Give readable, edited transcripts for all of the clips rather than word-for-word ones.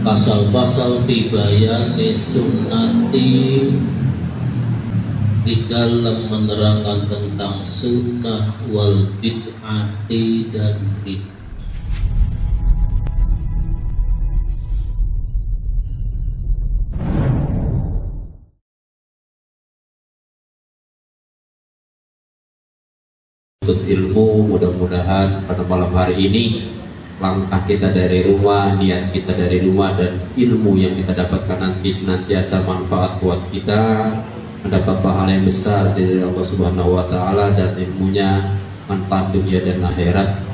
pasal-pasal fi bayani sunnati di dalam menerangkan tentang sunnah wal bid'ati dan bid'ah. Untuk ilmu, mudah-mudahan pada malam hari ini langkah kita dari rumah, niat kita dari rumah, dan ilmu yang kita dapatkan nanti senantiasa manfaat buat kita, mendapat pahala yang besar dari Allah Subhanahu wa Ta'ala, dan ilmunya manfaat dunia dan akhirat.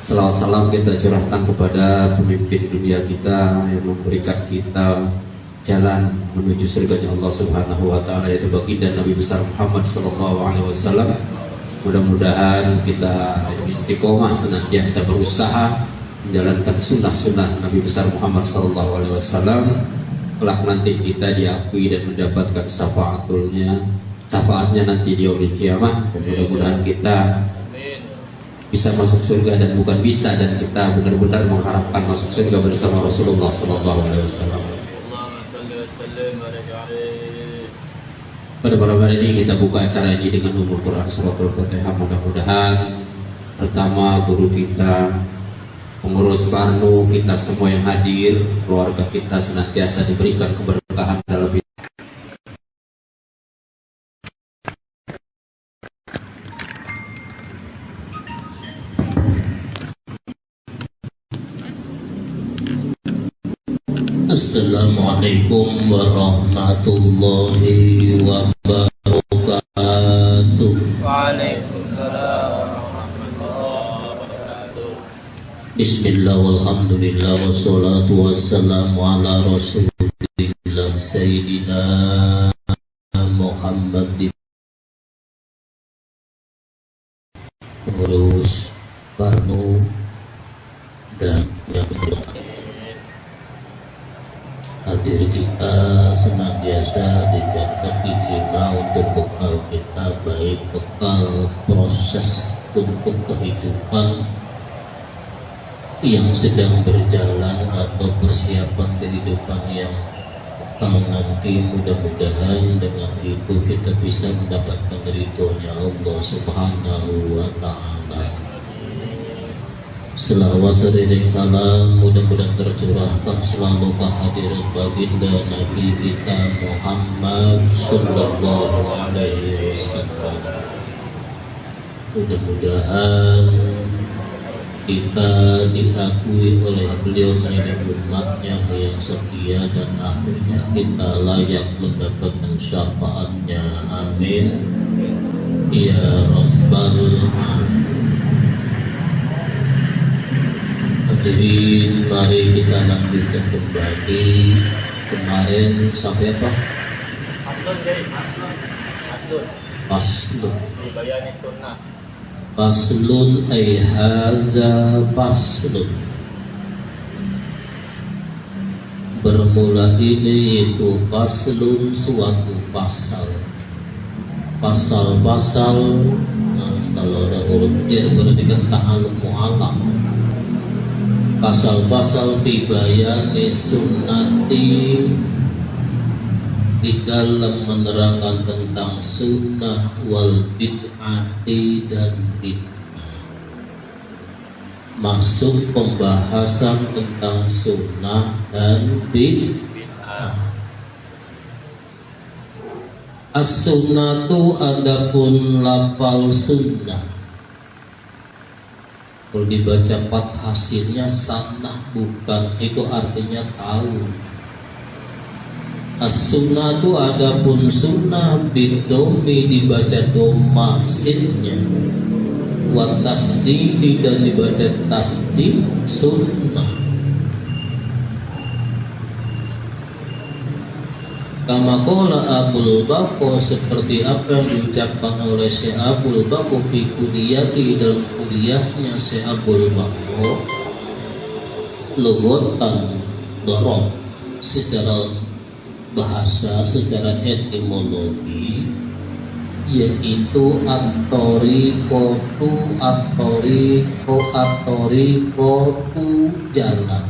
Salawat salam kita curahkan kepada pemimpin dunia kita yang memberikan kita jalan menuju surganya Allah Subhanahu wa Ta'ala, yaitu baginda Nabi besar Muhammad sallallahu alaihi wasallam. Mudah-mudahan kita istiqomah senantiasa berusaha menjalankan sunnah-sunnah Nabi besar Muhammad sallallahu alaihi wasallam. Kelak nanti kita diakui dan mendapatkan syafaatnya nanti di yaumil qiyamah. Mudah-mudahan kita bisa masuk surga, dan bukan bisa, dan kita benar-benar mengharapkan masuk surga bersama Rasulullah sallallahu alaihi wasallam. Pada malam hari ini kita buka acara ini dengan umul Quran suratul Fatihah. Mudah-mudahan pertama guru kita, pengurus Parnu, kita semua yang hadir, keluarga kita senantiasa diberikan keberkahan dalam hidup. Assalamualaikum warahmatullahi wabarakatuh. Waalaikumsalam warahmatullahi wabarakatuh. Bismillah walhamdulillah wassalatu wassalamu ala rasulillah Sayyidina Muhammad pengurus Parnu dan yang lain. Hadir kita senantiasa diterima untuk bekal kita, baik bekal proses untuk kehidupan yang sedang berjalan atau persiapan kehidupan yang bekal nanti. Mudah-mudahan dengan itu kita bisa mendapatkan ridhonya Allah Subhanahu wa Ta'ala. Selawat dan salam mudah-mudahan tercurahkan selalu kehadiran baginda Nabi kita Muhammad sallallahu alaihi wasallam. Mudah-mudahan kita diakui oleh beliau menjadi umatnya yang setia, dan akhirnya kita layak mendapatkan syafaatnya. Amin ya rabbal alamin. Hadirin, mari kita lanjutkan kembali. Kemarin sampai apa? Faslun Di bayani sunnah. Faslun ay hadza faslun. Bermula ini itu faslun, suatu pasal. Pasal-pasal, kalau ada huruf jar berarti kan ta'alluq mu'allaq. Pasal-pasal fi bayani sunnati di dalam menerangkan tentang sunnah wal bid'ati dan bid'ah. Masuk pembahasan tentang sunnah dan bid'ah. As-sunnatu adapun lafal sunnah, kalau dibaca pat hasilnya sanah, bukan, itu artinya tahu. As-sunnatu adapun sunnah bidomi dibaca doma sinnya, wa tasdidi dan dibaca tasdid sunnah. Kama qala Abul Baqo, seperti apa yang diucapkan oleh Syekh Abul Baqo fi kulliyati, dalam kuliahnya Syekh Abul Baqo, lughatan dorob, secara bahasa, secara etimologi, yaitu at-tariqatu jalan.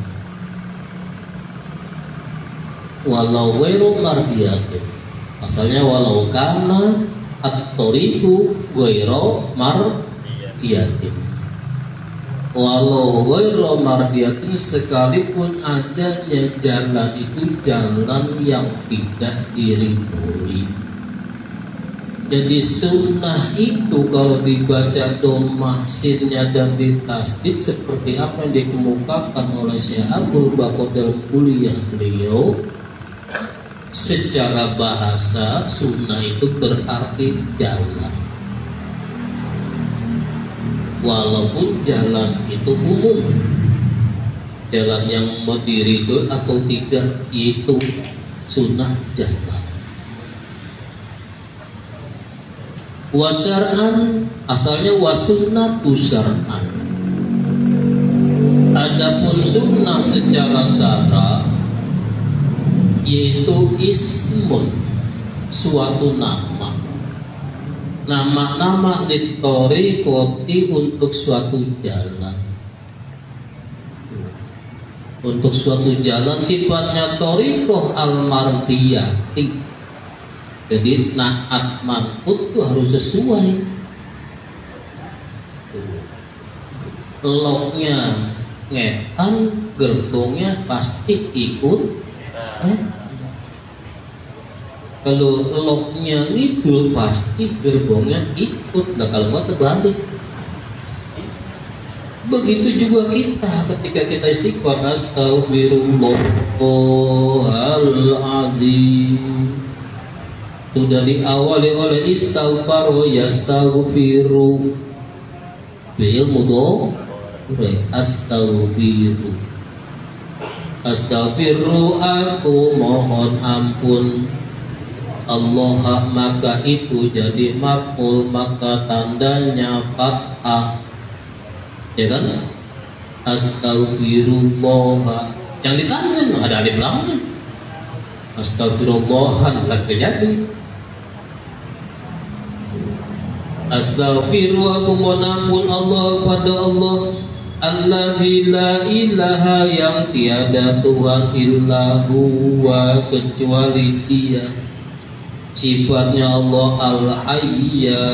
walau ghairu mardiyatin. Asalnya walau kana at-tariqu ghairu mardiyatin. Walau ghairu mardiyatin, sekalipun adanya jalan itu jalan yang tidak diridhoi. Jadi sunnah itu kalau dibaca domah sinnya dan ditasdid seperti apa yang dikemukakan oleh Syekh Abdul Baqadil Kuliah beliau, secara bahasa sunnah itu berarti jalan. Walaupun jalan itu umum, jalan yang mau diridhoi atau tidak itu sunnah jalan. Wasyar'an asalnya wasunnatu syar'an. Adapun sunnah secara syara yaitu ismun, suatu nama. Nama-nama litoriqoti untuk suatu jalan. Untuk suatu jalan sifatnya toriqoh al-mardiyati. Jadi naat manqut itu harus sesuai. Loknya ngetan, gerbongnya pasti ikut. Kalau loknya ngidul pasti gerbongnya ikut. Nah kalau nggak terbalik. Begitu juga kita ketika kita istighfar, astagfirullahaladzim, sudah diawali oleh istighfaru yastaghfiru bil mudhari, astaghfiru, astaghfiru aku mohon ampun. Allah maka itu jadi maf'ul, maka tandanya fathah, ya kan? Astaghfirullah, yang ditanya ada alif lamnya. Astaghfirullah bukan kejadi. Astaghfiru aku mohon ampun Allah pada Allah alladzi la ilaha, yang tiada Tuhan illa huwa kecuali Dia. Sifatnya Allah al-hayya.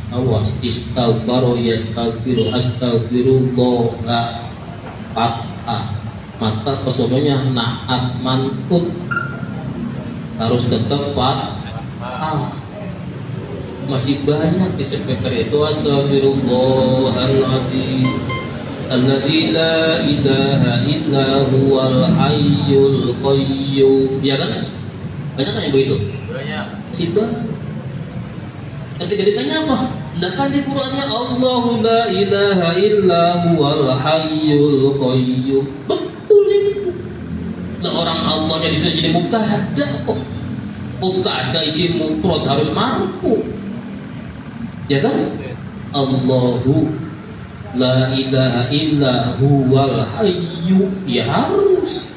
Awas, istighfaru yastaghfiru, astaghfirullah fathah, maka personanya naat manqut harus tetap fathah. Masih banyak di speaker itu astagfirullahaladzim alladzi la ilaha illa huwal hayyul qayyum, ya kan? Banyak kan yang begitu? Banyak. Masih banyak. Ketika ditanya apa? Nah kan di Qur'annya Allahu la ilaha illa huwal hayyul qayyum. Betul itu. Nah orang Allahnya bisa jadi mubtada kok. Mubtada isi mufrad harus mampu, ya kan? Allahu la ilaha illa huwal hayyu, ya harus.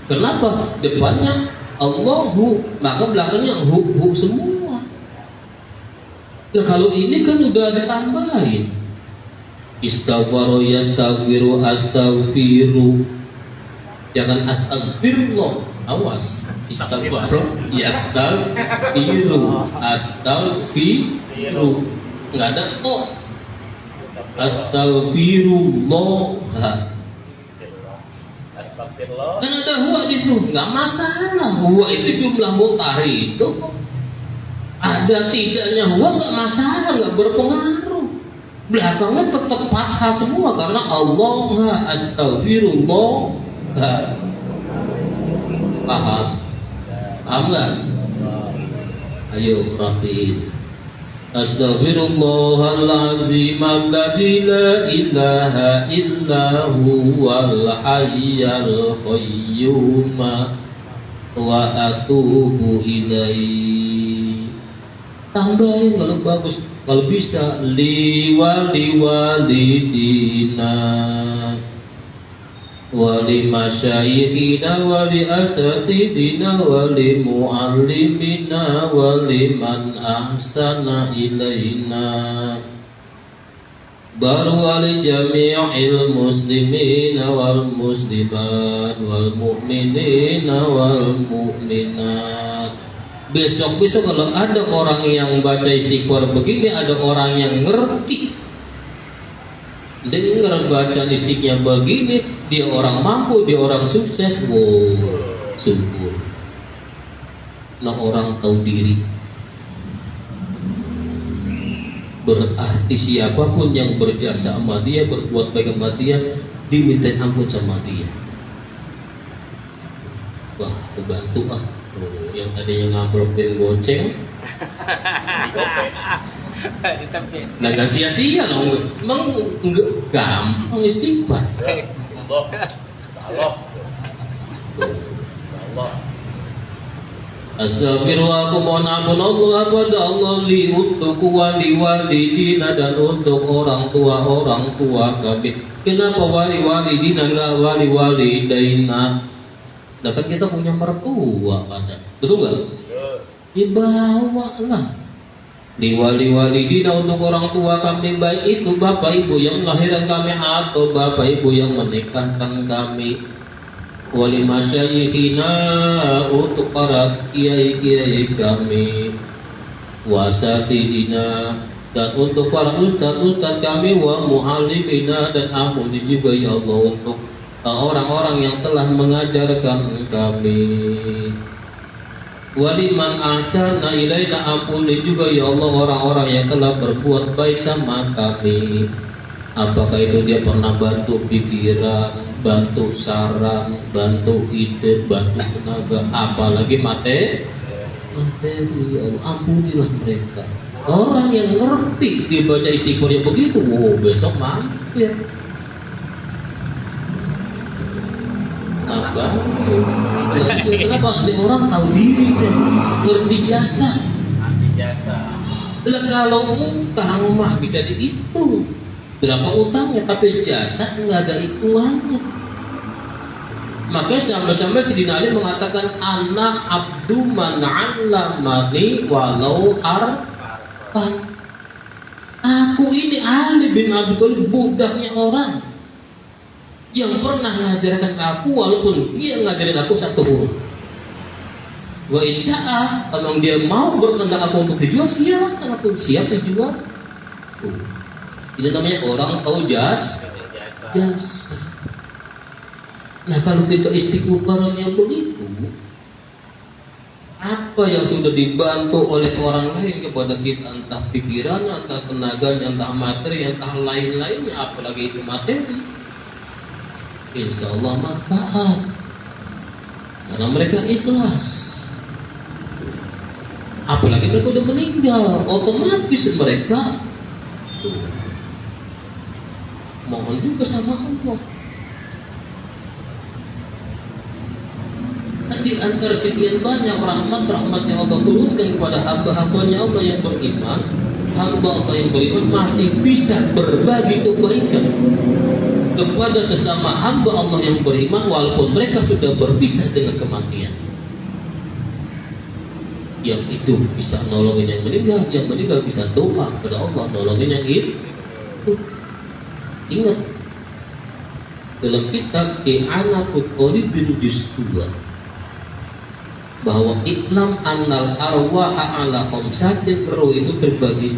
Kenapa? Depannya Allahu, maka belakangnya hu semua. Nah kalau ini kan udah ditambahin istighfaru yastaghfiru astaghfiru, jangan astagfirullah, awas. Istighfaru yastaghfiru astaghfiru, nggak ada oh. Astaghfirullah, kan ada huwa di situ, nggak masalah. Huwa itu jumlah mutari itu, ada tidaknya huwa nggak masalah, nggak berpengaruh. Belakangnya tetap fathah semua karena Allah nggak. Astaghfirullah, paham? Paham nggak? Ayo rapiin. Astaghfirullahaladzim alladzi la ilaha illa huwal hayyul qayyum wa atubu ilaihi. Tambahin kalau bagus, kalau bisa li walidina wali masyayikhina wali asatidina wali muallimina wali man ahsana ilaina. baru ali jami'il muslimin wal muslimat wal mu'minin wal mu'minat. Besok-besok kalau ada orang yang baca istighfar begini, ada orang yang ngerti dengar bacaan istighfar begini, dia orang mampu, dia orang sukses. Wow, syukur. Nah, orang tahu diri. Berarti siapapun yang berjasa sama dia, berbuat baik sama dia, diminta ampun sama dia. Wah, kebantu ah. Oh, yang tadinya ngamplopin goceng, nah gak sia-sia loh. Emang enggak gampang istighfar. Allah. Astagfirullah, aku mohon ampun Allah pada Allah li untuk wali-walidina dan untuk orang tua kami. Kenapa wali-walidina enggak wali-walidaina? Nah kan kita punya mertua pada, betul nggak? Dibawa lah. Li wali-walidina untuk orang tua kami, baik itu bapak ibu yang melahirkan kami atau bapak ibu yang menikahkan kami. Wali masyayikhina untuk para kiai-kiai kami, wasatidina dan untuk para ustaz-ustaz kami, wa muallimina dan ampuni juga ya Allah untuk orang-orang yang telah mengajarkan kami. Waliman ahsana ilaina, ampuni juga ya Allah orang-orang yang telah berbuat baik sama kami. Apakah itu dia pernah bantu pikiran, bantu saran, bantu ide, bantu tenaga, apalagi materi. Ampunilah mereka. Orang yang ngerti dibaca istighfar yang begitu, wow, besok mampir. Apa? Kenapa orang tahu diri deh, ngerti jasa. Lah kalau utang mah bisa dihitung berapa utangnya, tapi jasa nggak ada hitungannya. Makanya sampai-sampai Sidina Ali mengatakan anak abdu man 'allamani walau harfan. Aku ini Ali bin Abi Thalib, budaknya orang yang pernah ngajarkan aku walaupun dia ngajarin aku satu huruf. Wa insya'a, kalau dia mau berkehendak aku untuk dijual, silakan, aku siap dijual. Ini namanya orang tahu jasa. Nah kalau kita istighfarnya begitu, apa yang sudah dibantu oleh orang lain kepada kita, entah pikiran, entah tenaganya, entah materi, entah lain-lainnya, apalagi itu materi, insya Allah manfaat karena mereka ikhlas. Apalagi mereka udah meninggal, otomatis mereka mohon juga sama Allah. Di antara sekian banyak rahmat-rahmatnya Allah turunkan kepada hamba-hambanya Allah yang beriman, hamba Allah yang beriman masih bisa berbagi kebaikan kepada sesama hamba Allah yang beriman walaupun mereka sudah berpisah dengan kematian. Yang itu bisa nolongin yang meninggal bisa doa kepada Allah nolongin yang itu. Ingat dalam kitab I'anatul Qalibin juz 2 bahwa iklam annal arwaha ala khamsatin, roh itu terbagi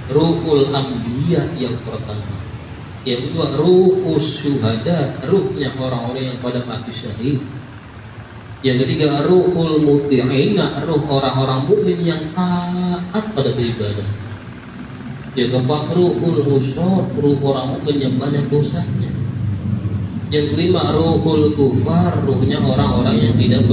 5. Ruhul anbiya yang pertama, yang kedua ruhus syuhada, ruhnya orang-orang yang pada mati syahid. Yang ketiga ruhul muti'ina, ruh orang-orang mukmin yang taat pada beribadah. Yang keempat ruhul usod, ruh orang mukmin yang banyak dosanya. Yang kelima ruhul kufar, ruhnya orang-orang yang tidak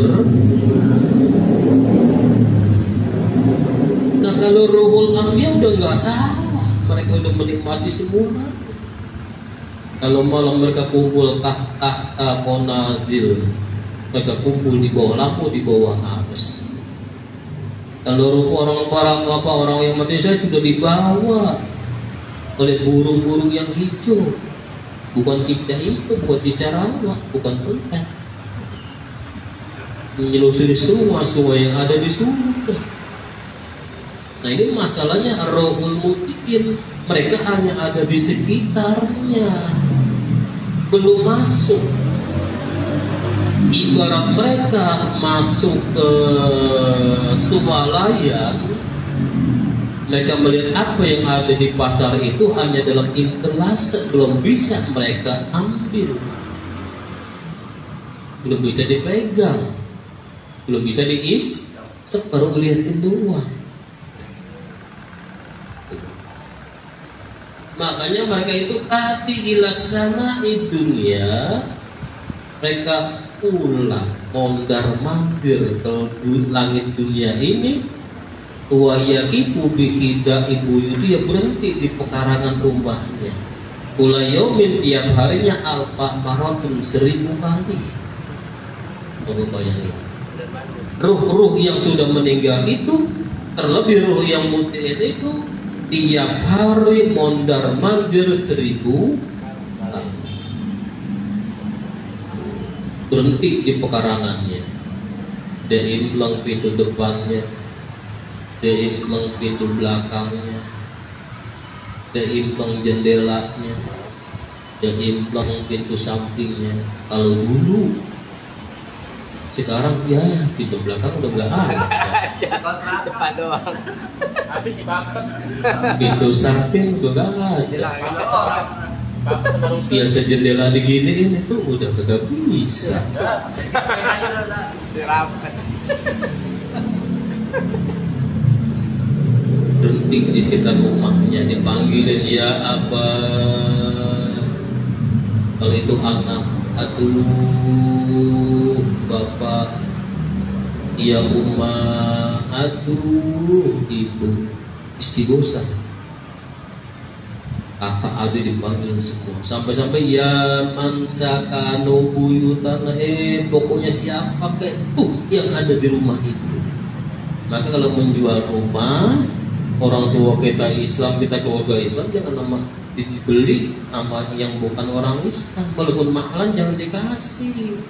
Nah kalau ruhul anbiya udah nggak salah, mereka udah menikmati semua. Kalau malam mereka kumpul tahta konazil, mereka kumpul di bawah lampu, di bawah arus. Kalau ruh orang yang mati saya sudah dibawa oleh burung-burung yang hijau. Bukan cipta itu, bukan cicarawak, bukan pentas. Menyelusuri semua yang ada di surga. Nah ini masalahnya rohul mutiin, Mereka hanya ada di sekitarnya, belum masuk. Ibarat mereka masuk ke swalayan, mereka melihat apa yang ada di pasar itu hanya dalam intelase, belum bisa mereka ambil, belum bisa dipegang, belum bisa diis, separuh ngeliatin doang. Makanya mereka itu tadi ila sama'i dunia, mereka pulang mondar mandir ke langit dunia ini. Wa yaqifu bihida ibu itu ya berhenti di pekarangan rumahnya. Kula yaumin tiap harinya alfa maratun 1000 kali. Coba bayangin. Ruh-ruh yang sudah meninggal itu, terlebih ruh yang mutih itu, tiap hari mondar mandir 1000 kali. Berhenti di pekarangannya. Dia implang pintu depannya, dia implang pintu belakangnya, dia implang jendelanya, dia implang pintu sampingnya. Kalau dulu, sekarang ya pintu belakang udah nggak ada. Depan doang. Habis dibapet. Pintu samping udah nggak ada. Biasa jendela diginiin itu udah kagak bisa. Dirapet. Berhenti di sekitar rumahnya, dipanggilin ya abah. Kalau itu anak, aduh bapak, ya umah, aduh ibu, istighosah. Kakak adik dipanggil semua, sampai-sampai ya mansakanu buyutan, pokoknya siapa kayak tuh yang ada di rumah itu. Maka kalau menjual rumah, orang tua kita Islam, kita keluarga Islam, jangan nama dibeli sama yang bukan orang Islam, walaupun mahalan jangan dikasih.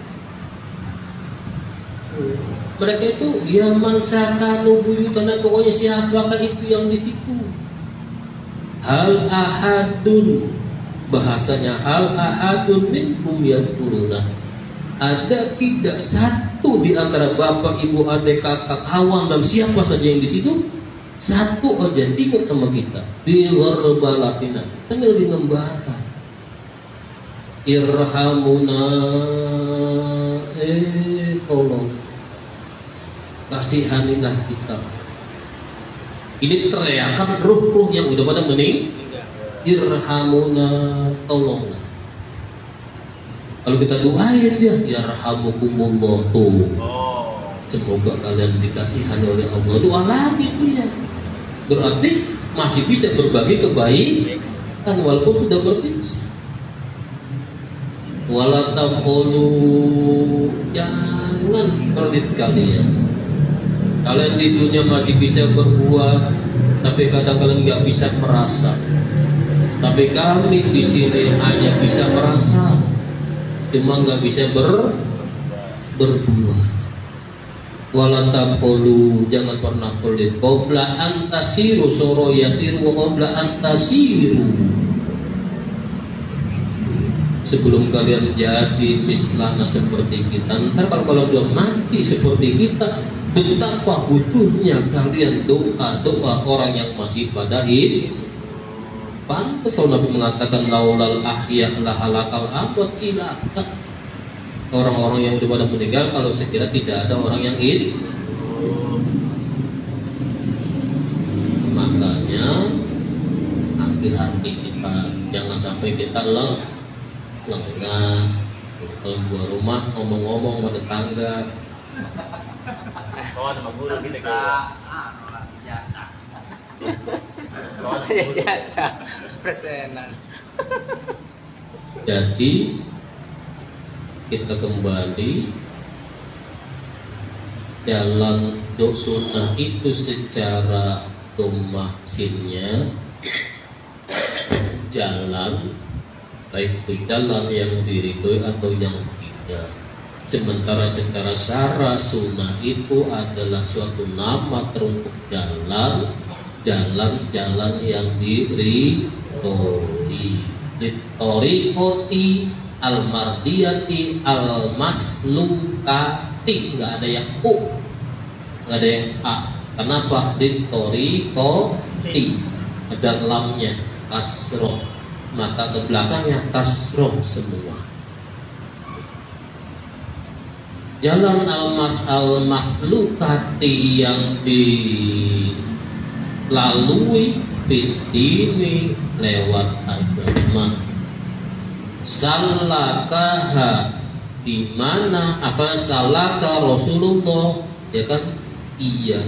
Mereka itu ya mansakanu buyutan, pokoknya siapakah itu yang di situ. Hal ahadun, bahasanya hal ahadun minhum yadhkuruna. Ada tidak satu di antara bapak, ibu, adik, kakak, kawan dan siapa saja yang di situ, satu aja ikut sama kita di gharabalatina, tinggal di ngembara. Irhamuna, tolong kasihanilah kita. Ini teriakan ruh-ruh yang udah pada meninggal. Irhamuna, tolonglah. Kalau kita doain dia, yarhamukumullah tuh. Semoga kalian dikasihani oleh Allah. Doa lagi tuh ya. Berarti masih bisa berbagi kebaikan walaupun sudah berpisah. Wala tabkhulu, jangan pelit kalian. Kalian di dunia masih bisa berbuat, tapi kadang kalian nggak bisa merasa. Tapi kami di sini hanya bisa merasa, cuma nggak bisa berbuat. Wala tabkhulu, jangan pernah pelit. Qabla antasiru soro yasiru qabla antasiru. Sebelum kalian jadi mislana seperti kita, ntar kalau udah mati seperti kita, betapa butuhnya kalian doa orang yang masih pada hidup. Pantas kalau Nabi mengatakan laulal ahya lahalakal abad, cilaka orang-orang yang udah pada meninggal kalau sekira tidak ada orang yang hidup. Makanya hati-hati kita, jangan sampai kita lengah kalau buat rumah ngomong-ngomong sama tetangga. Kawan sama guru kita jatah persenan. Jadi kita kembali jalan dok sunnah itu secara domahsinnya jalan, baik itu jalan yang diridhoi atau yang tidak. Sementara secara syara sunnah itu adalah suatu nama teruntuk jalan jalan-jalan yang diridhoi. Litoriqoti al-mardiyati al-maslukati, nggak ada yang u, nggak ada yang a. Kenapa? Litoriqoti ada lamnya kasroh, maka ke belakangnya kasroh semua. Jalan al-maslukati yang dilalui fitini lewat agama. Salakaha, di mana apa salaka Rasulullah, ya kan? Iya.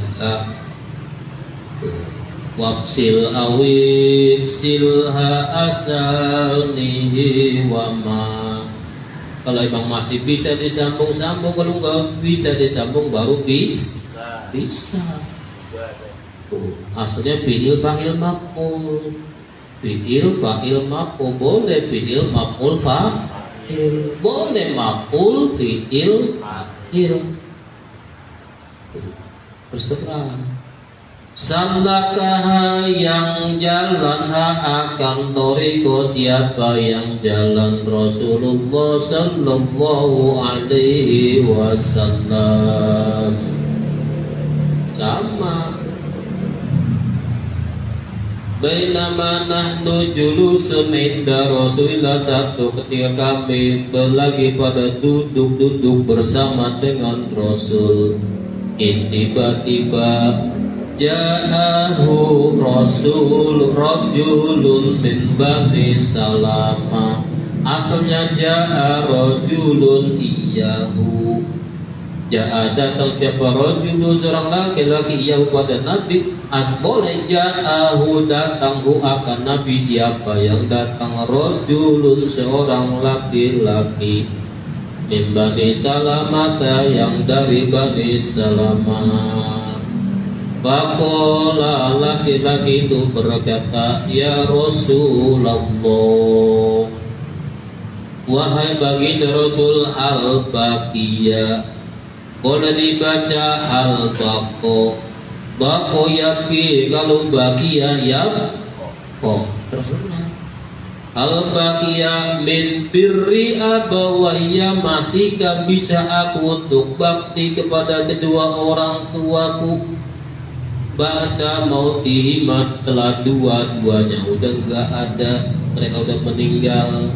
Wabsil awib silha asalnihi wama. Kalau emang masih bisa disambung-sambung, kalau nggak bisa disambung baru bisa. Asalnya fi'il fa'il maf'ul. Fi'il fa'il maf'ul boleh, fi'il maf'ul fa'il boleh, maf'ul fi'il fa'il. Terserah. Salakaha, yang jalan akan toriko, siapa yang jalan Rasulullah sallallahu alaihi wasallam. Sama. Bainama nahnu julusun inda Rasulillah, satu ketika kami lagi pada duduk bersama dengan Rasul. Tiba-tiba ja'ahu Rasul rajulun min Bani Salama. Asalnya ja'a rajulun iyahu. Ja'a, datang siapa, rajulun, seorang laki-laki, iyahu pada Nabi. Boleh ja'ahu, datang hu akan Nabi. Siapa yang datang? Rajulun, seorang laki-laki, min Bani Salamata, yang dari Bani Salamah. Faqala, laki-laki itu berkata, ya Rasulullah, wahai baginda Rasul, al-baqiyah, boleh dibaca al-baqo. Baqo yafi, kalau baqiyah yabqo, terserah. Al-baqiyah min birri abawayya, masihkah bisa aku untuk bakti kepada kedua orang tuaku. Ba'da mautihima, setelah dua-duanya udah enggak ada, mereka udah meninggal.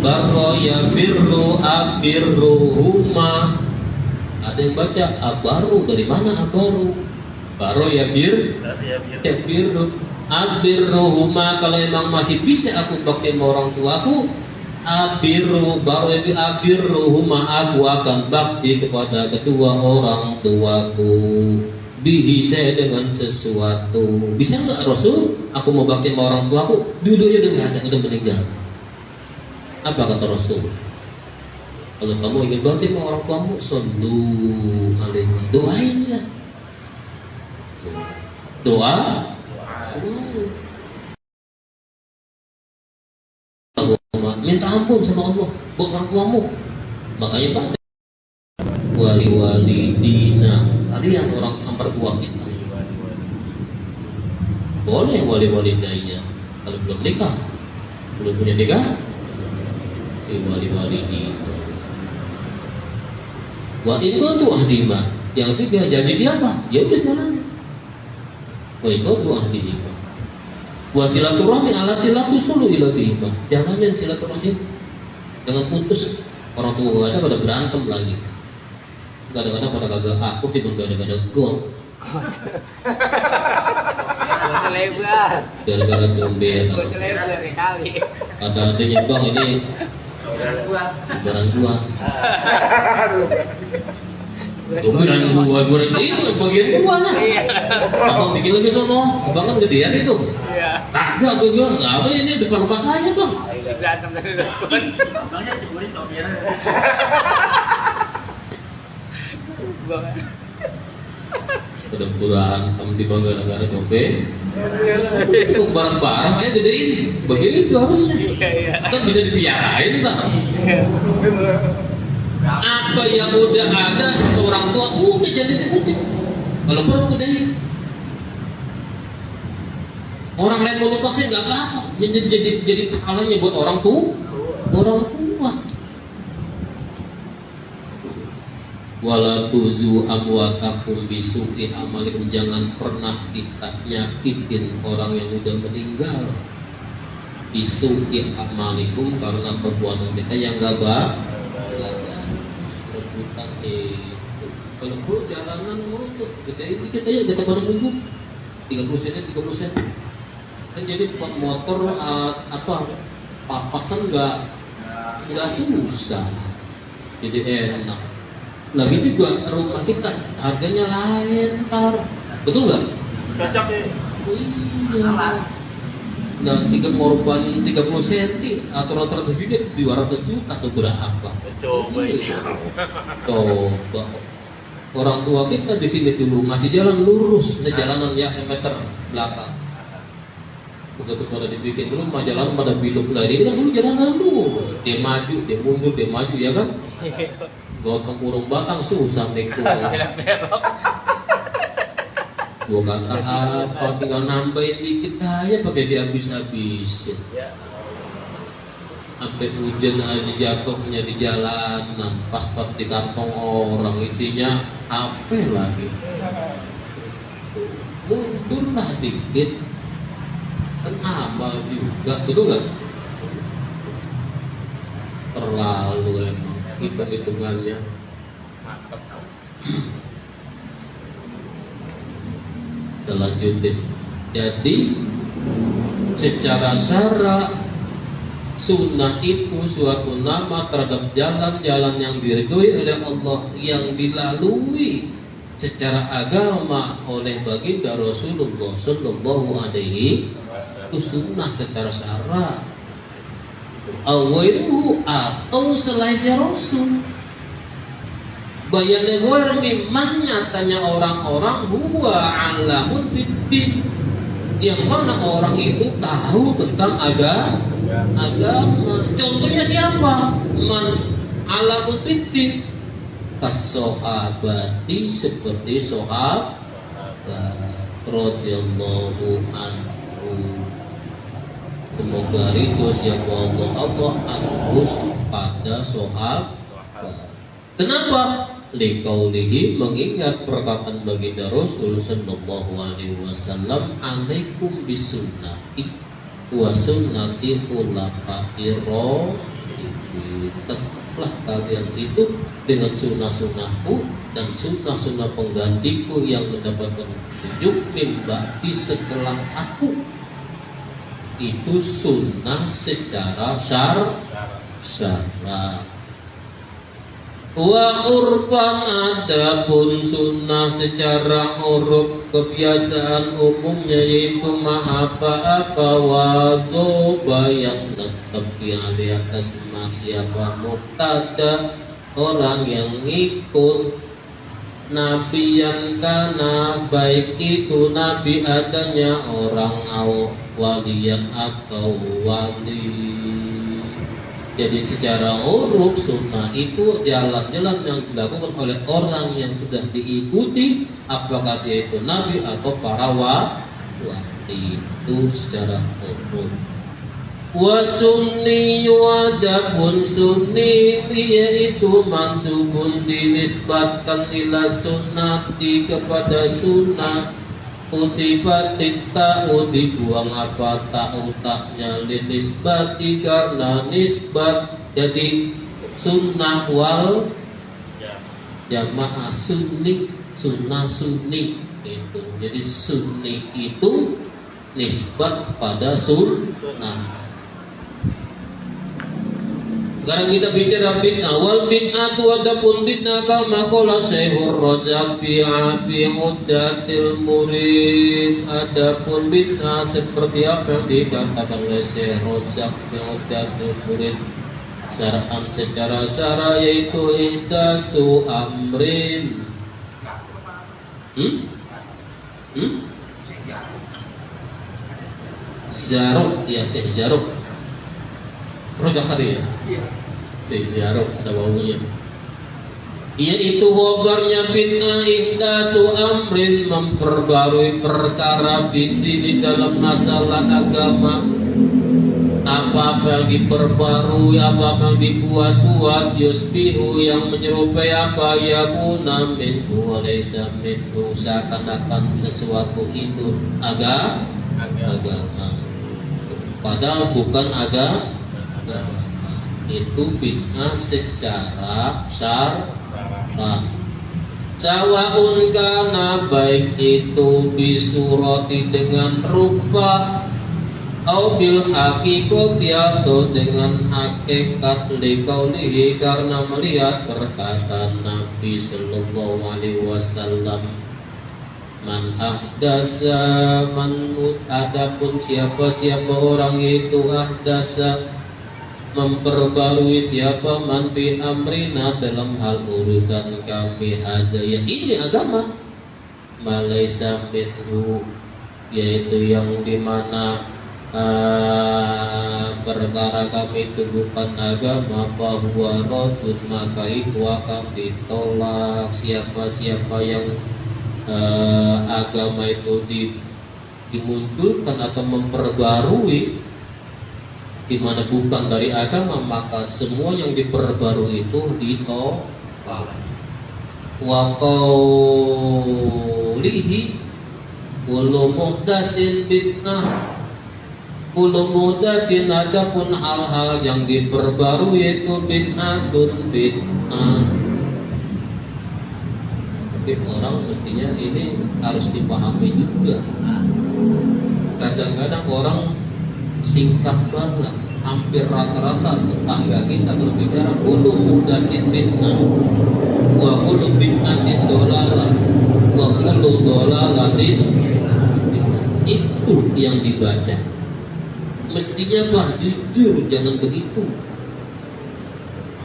Barro ya birru abirruhuma. Ada yang baca abaru, dari mana abaru? Baro ya birru abirruhuma, kalau emang masih bisa aku bakti sama orang tuaku, abirru baro ya abirruhuma, aku akan bakti kepada kedua orang tuaku. Bihi, saya dengan sesuatu. Bisa nggak Rasul? Aku mau bakti sama orang tuaku, dulunya udah nggak ada, udah meninggal. Apa kata Rasul? Kalau kamu ingin bakti sama orang tuamu, sallu alaihi, doainlah. Doa. Minta ampun sama Allah buat orang tuamu. Makanya baca wali dina, kalian orang mertua kita. Boleh wali dina kalau belum nikah, belum punya nikah, wali dina. Wa itu ahdima, yang ketiga janji dia apa? Ya udah jalan. Wa itu ahdima. Wa silaturahmi alati la tusulu ila bihima, jalanin silaturahim, jangan putus. Orang tua ada pada berantem lagi, kadang-kadang pada kagak aku tiba kadang-kadang gol, gara-gara gombel. Kata adanya, bang ini barang gua. Gombelan gua itu bagian gua lah. Abang bikin lagi sono, abang kan gedean itu. Kagak gua bilang, apa ini depan rumah saya bang. Abangnya ceburin topian. Mudah-mudahan kamu di bangga negara cope. Itu barang-barang aja gedein, begitu harusnya. Kan bisa dipiarain tak? Apa yang udah ada orang tua udah jadi ikutin. Kalau kurang udahin. Orang lain mau lupakan nggak apa-apa, jadi pahalanya buat orang tua. Wala tuju amwatakum bisu'i amalikum, jangan pernah kita nyakitin orang yang udah meninggal. Bisu'i amalikum, karena perbuatan kita yang gak baik. Rebutan itu. Kalau perlu jalanan motor, gede dikit aja, kita baru nunggu 30 sen. Kan jadi motor papasan nggak susah, jadi enak. Lagi juga rumah kita harganya lain betul nggak? Cocok ya. Iya. Nah, korban 30 cm atau rata-rata 7 jadi 200 juta atau berapa? Coba iya. Coba. Orang tua kita di sini dulu ngasih jalan lurus, jalanan ya semeter belakang. Begitu pada dibikin rumah, jalan pada biluk lagi. Ini kan dulu jalanan lurus, dia maju, dia mundur, dia maju, ya kan? Gotong kurung batang susah mikul. Gua kata apa, tinggal nambahin dikit aja pakai dihabis-habisin. Sampai hujan aja jatuhnya di jalanan, pas di kantong orang isinya HP lagi. Mundurlah dikit, kan amal juga, betul nggak? Terlalu emang hitung-hitungannya. Kita lanjutin. Jadi secara syara sunnah itu suatu nama terhadap jalan-jalan yang diridhoi oleh Allah yang dilalui secara agama oleh baginda Rasulullah Sallallahu Alaihi Wasallam. Sunnah secara syara. Awairuhu atau selainnya Rasul. Bayannya gue mimman, nyatanya orang-orang huwa alamun fiddin, yang mana orang itu tahu tentang agama. Contohnya siapa? Man alamun fiddin, kas-sahabati, seperti sahabat radhiyallahu anhu. Semoga ridho siapa Allah anhum pada sahabat. Kenapa? Liqaulihi, mengingat perkataan baginda Rasul sallallahu alaihi wasallam, alaikum bisunnati wa sunnati khulafa'ir rasyidin. Tetaplah kalian itu dengan sunnah-sunnahku dan sunnah-sunnah penggantiku yang mendapatkan petunjuk min ba'di setelah aku. Itu sunnah secara syara. Wa urban, adapun sunnah secara uruf kebiasaan umumnya, yaitu apa-apa wadoba yang tetap di atas siapa muktada, orang yang ngikut Nabi yang kana, baik itu Nabi adanya orang waliyan atau wali. Jadi secara uruf sunnah itu jalan-jalan yang dilakukan oleh orang yang sudah diikuti, apakah dia itu Nabi atau para wali, itu secara uruf. Wa sunni wadapun sunni, yaitu mansubun dinisbatkan ila sunnati, kepada sunnah. Utibatit ta'u, dibuang apa ta'u ta'nya, linisbati karena nisbat. Jadi sunnah wal jamaah sunni, sunnah sunni itu. Jadi sunni itu nisbat pada sunnah. Sekarang kita bicara bid'ah. Wal bid'atu, adapun bid'ah, kama qala Syekhur Rajab fi uddatil murid. Adapun bid'ah seperti apa yang dikatakan oleh Syekh Rajab fi uddatil murid, syar'an secara syara, yaitu ihdasu amrin. Zaruk, ya Syekh Jaruk. Rojak tadi ya? Syekh Jaruk ada baunya. yaitu khobarnya bid'ah ihdasu amrin, memperbarui perkara bid'ah dalam masalah agama. Apa-apa yang diperbarui, apa-apa yang dibuat-buat, yusbihu yang menyerupai apa, yakuna minhu walaysa minhu, seakan-akan sesuatu itu agama, padahal bukan agama. Itu bid'ah secara syar'ah. Sawaun kana, baik itu bisurati dengan rupa, au bil haqiqati, atau dengan hakikat, liqaulihi karena melihat perkataan Nabi sallallahu alaihi wasallam, man ahdasa, adapun siapa orang itu ahdasa, memperbarui siapa, man fi amrina, dalam hal urusan kami, hadaya, ini agama, malaysa minhu, yaitu yang dimana perkara kami itu bukan agama, bahwa rodun, maka itu akan ditolak. Siapa yang agama itu dimunculkan atau memperbarui di mana bukan dari agama, maka semua yang diperbarui itu ditolak. Wa qaulihi kullu muhdatsin bid'ah, kullu muhdatsin, adapun hal-hal yang diperbarui itu bid'atun, bid'ah. Tapi orang mestinya ini harus dipahami juga. Kadang-kadang orang singkat banget, hampir rata-rata tetangga kita berbicara kullu muhdatsin bid'ah, wa kullu bid'atin dolalah, wa kullu dolalatin bid'ah. Itu yang dibaca. Mestinya bah jujur, jangan begitu.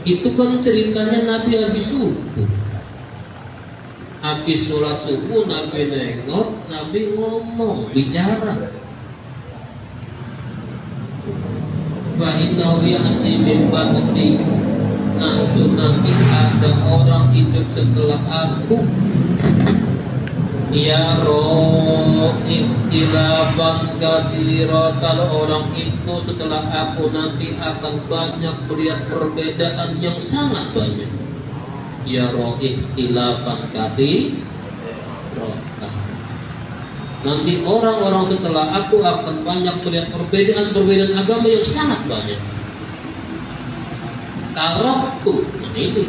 Itu kan ceritanya Nabi habis subuh, habis sholat subuh, Nabi nengok, Nabi ngomong, bicara. Fa innahu ya'si min ba'di, nanti ada orang hidup setelah aku, ya roh ikhtilafan kasiratan, orang itu setelah aku nanti akan banyak melihat perbedaan yang sangat banyak. Ya roh ikhtilafan kasiratan, nanti orang-orang setelah aku akan banyak melihat perbedaan agama yang sangat banyak. Taraktu, nah ini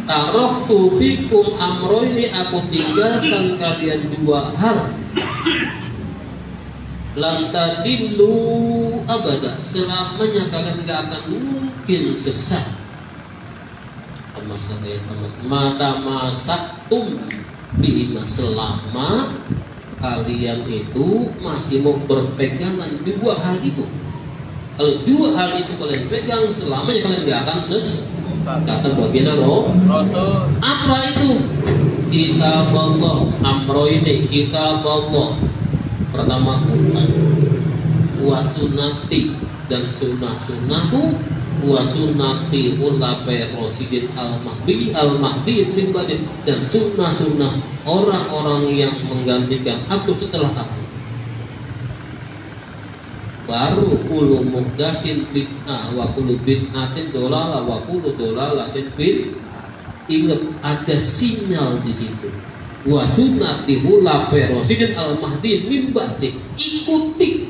taraktu fikum amroini, aku tinggalkan kalian dua hal, lan tadillu abada, selamanya kalian gak akan mungkin sesat. Mata masakum bihima, selama kalian itu masih mau berpegangan dua hal itu. Kalau dua hal itu kalian pegang, selamanya kalian gak akan sesat. Kata bagian Rasul, apa itu? Kitab Allah, amro ini kitab Allah. Pertama Quran, wa sunnati, dan sunnah-sunnahku, wa sunnati ulama Rasidin al-mahdi min ba'di, dan sunnah-sunnah orang-orang yang menggantikan aku setelah aku. Baru kullu muhdatsin bid'ah, wa kullu bid'atin dolalah, wa kullu dolalatin bid'ah. Ingat, ada sinyal di situ. Wa sunnati khulafair rasyidin al-mahdi min ba'di, ikuti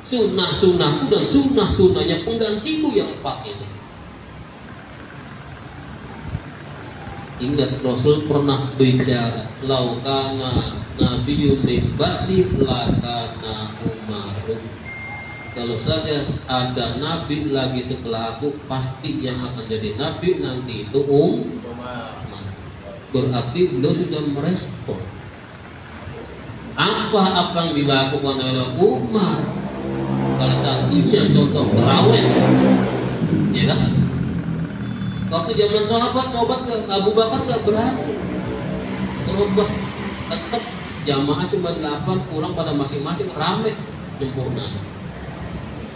sunnah-sunnahku dan sunnah-sunnahnya penggantiku yang empat ini. Ingat, Rasul pernah bicara, laukana nabiyyun min ba'di lakana Umaru, kalau saja ada nabi lagi setelah aku, pasti yang akan jadi nabi nanti itu Umar. Berarti beliau sudah merespon apa yang dilakukan oleh Umar. Kalau satunya contoh terawih, ya kan? Waktu zaman sahabat Abu Bakar gak berani berubah, tetap jamaah cuma 8, pulang pada masing-masing, rame sempurna.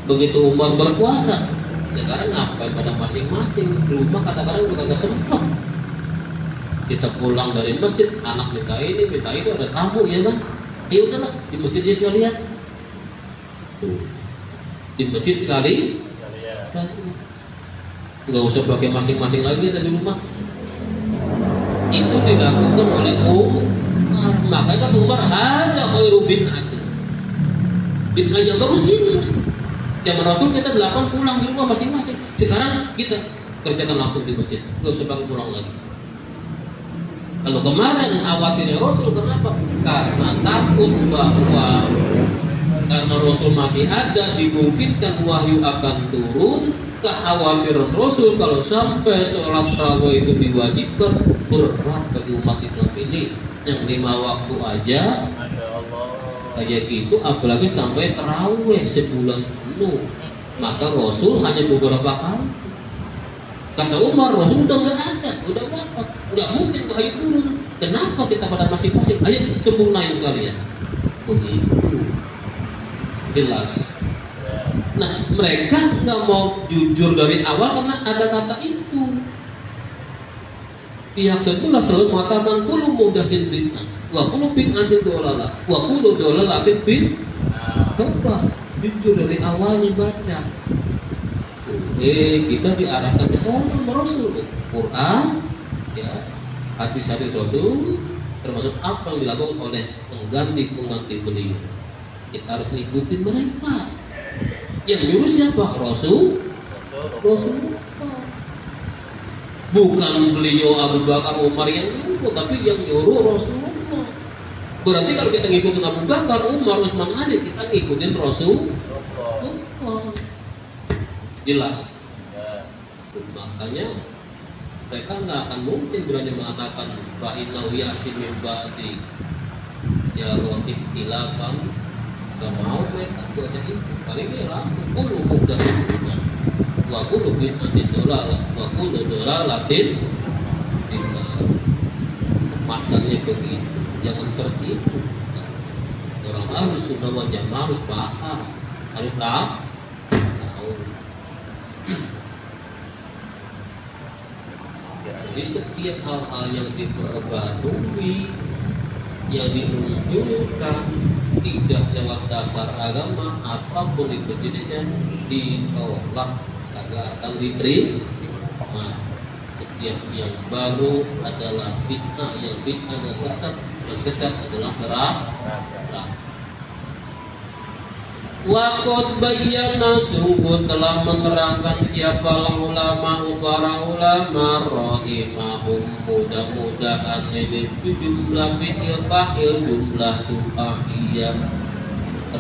Begitu Umar berkuasa, sekarang ngapain pada masing-masing, rumah kadang-kadang juga gak sempat. Kita pulang dari masjid, anak minta ini, minta itu, ada tamu ya kan? Ya udahlah, di masjidnya sekalian. Tuh. Di masjid sekali. Nggak usah pakai masing-masing lagi kita di rumah. Itu dilakukan oleh Umar. Makanya kata Umar, hanya khairu bid'ah. Bid'ah yang bagus ini. Zaman Rasul kita 8 pulang di rumah masing-masing. Sekarang kita kerjakan langsung di masjid, nggak usah pakai pulang lagi. Kalau kemarin khawatirnya Rasul, kenapa? Karena takut bahwa karena Rasul masih ada, dimungkinkan wahyu akan turun. Kekhawatiran Rasul kalau sampai sholat tarawih itu diwajibkan, berat bagi umat Islam ini yang 5 waktu aja. Kayak gitu, apalagi sampai tarawih sebulan penuh. Maka Rasul hanya beberapa kali. Kata Umar, Rasul udah nggak ada, udah wafat, nggak mungkin wahyu turun. Kenapa kita pada masing-masing? Ayo sempurnain sekalian. Begitu, jelas. Nah, mereka nggak mau jujur dari awal karena ada kata itu. Pihak sebelah selalu mengatakan kulu mudasin bid'ah, wa kulu bid'atin dolala, wa kulu dolalatin bid'ah. Coba jujur dari awalnya baca. Kita diarahkan ke sana sama Rasul, Quran, ya, hadis-hadis Rasul, termasuk apa yang dilakukan oleh pengganti beliau. Kita harus ngikutin mereka. Yang nyuruh siapa? Rasul. Bukan beliau Abu Bakar, Umar yang nyuruh, tapi yang nyuruh Rasulullah. Berarti kalau kita ngikutin Abu Bakar, Umar, Utsman, Ali, kita ngikutin Rasul. Jelas. Makanya mereka nggak akan mungkin berani mengatakan fa'innahu yasin min ba'di ya roh ikhtilafan. Gak mau mereka baca itu. Paling dia langsung kulu mudasin wa kulu bid'atin dolalah wa kulu dolalatin bid'ah. Masanya begitu, jangan tertipu. Orang Ahlus Sunnah wal Jamaah harus paham, harus tahu. Jadi setiap hal-hal yang diperbarui, yang dimunculkan tidak lewat dasar agama, apapun itu jenisnya ditolak, kagak akan diterima. Nah, setiap yang baru adalah bid'ah, yang bid'ah adalah sesat, yang sesat adalah neraka. Waqad bayyana, sungguh telah menerangkan siapa ulama, para ulama rahimahum, mudah-mudahan ini jumlah fi'il jumlah tu'ahiyah.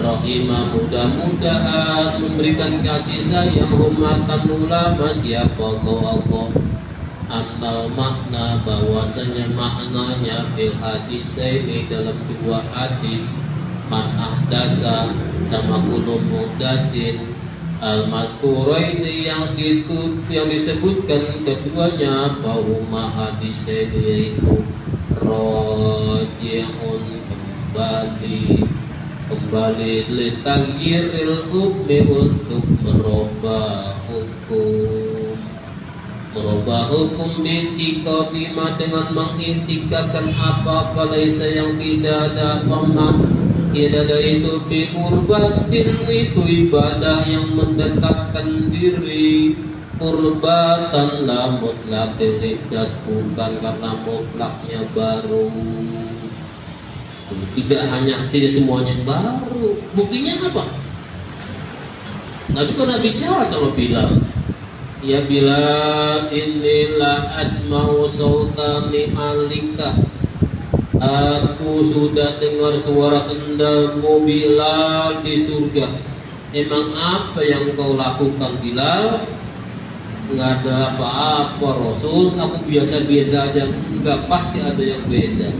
Rahimah mudah-mudahan memberikan kasih sayang hormatan ulama siapa Allah. Annal makna bahwasanya maknanya fil hadis ini dalam 2 hadis. Man ahdasa sama kulum muhdasin al-mazkuraini yang disebutkan keduanya bahwa hadis ini yaitu raji'un, kembali litaghiril hukmi untuk merubah hukum bi'tiqadima dengan mengiktikadkan apa-apa laisa yang tidak ada tidak ada itu bi'urbatin, itu ibadah yang mendekatkan diri. Urbatan la mutlaqil ihdas, bukan karena mutlaknya baru. Tidak semuanya baru. Buktinya apa? Nabi pernah bicara sama Bilal. Ya Bilal, inilah asma'u sautani alika. Aku sudah dengar suara sendalmu Bilal di surga. Emang apa yang kau lakukan Bilal? Enggak ada apa-apa Rasul, aku biasa-biasa aja. Enggak, pasti ada yang beda.